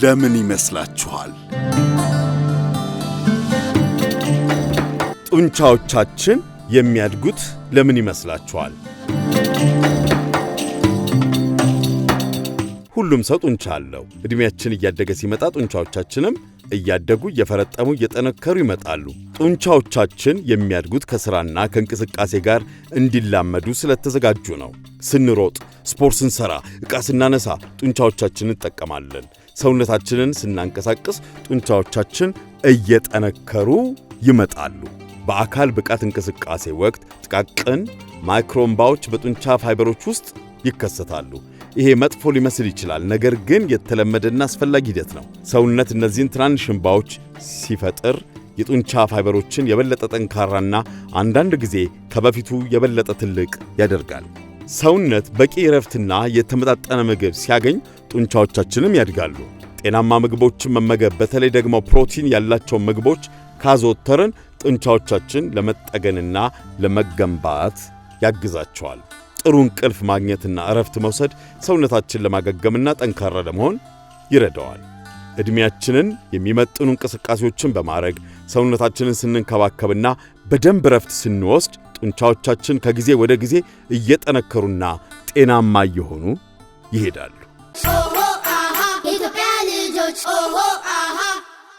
ለምን ይመስላችኋል? ጡንቻዎቻችን የሚያድጉት ለምን ይመስላችኋል? ሁሉም ሰው ጡንቻ አለው። እድሜያችን እያደገ ሲመጣ ጡንቻዎቻችንም እያደጉ እየፈረጠሙ እየጠነከሩ ይመጣሉ። ጡንቻዎቻችን የሚያድጉት ከሥራና ከእንቅስቃሴ ጋር እንዲላመዱ ስለተዘጋጁ ነው። ስንሮጥ፣ ስፖርት ስንሰራ፣ ዕቃ ስናነሳ ጡንቻዎቻችንን እንጠቀማለን። ሰውነታችንን ስናንቀሳቅስ ጡንቻዎቻችን እየጠነከሩ ይመጣሉ። በአካል ብቃት እንቅስቃሴ ወቅት ጥቃቅን ማይክሮእምባዎች በጡንቻ ፋይበሮች ውስጥ ይከሰታሉ። ይሄ መጥፎ ሊመስል ይችላል፣ ነገር ግን የተለመደና አስፈላጊ ሂደት ነው። ሰውነት እነዚህን ትናንሽ እምባዎች ሲፈጥር የጡንቻ ፋይበሮችን የበለጠ ጠንካራና አንዳንድ ጊዜ ከበፊቱ የበለጠ ትልቅ ያደርጋል። ሰውነት በቂ እረፍትና የተመጣጠነ ምግብ ሲያገኝ ጡንቻዎቻችንም ያድጋሉ። ጤናማ ምግቦችን መመገብ፣ በተለይ ደግሞ ፕሮቲን ያላቸው ምግቦች ካዘወተርን ጡንቻዎቻችን ለመጠገንና ለመገንባት ያግዛቸዋል። ጥሩ እንቅልፍ ማግኘትና እረፍት መውሰድ ሰውነታችን ለማገገምና ጠንካራ ለመሆን ይረዳዋል። ዕድሜያችንን የሚመጥኑ እንቅስቃሴዎችን በማድረግ ሰውነታችንን ስንንከባከብና በደንብ እረፍት ስንወስድ ጡንቻዎቻችን ከጊዜ ወደ ጊዜ እየጠነከሩና ጤናማ እየሆኑ ይሄዳሉ። ኢትዮጵያ ልጆች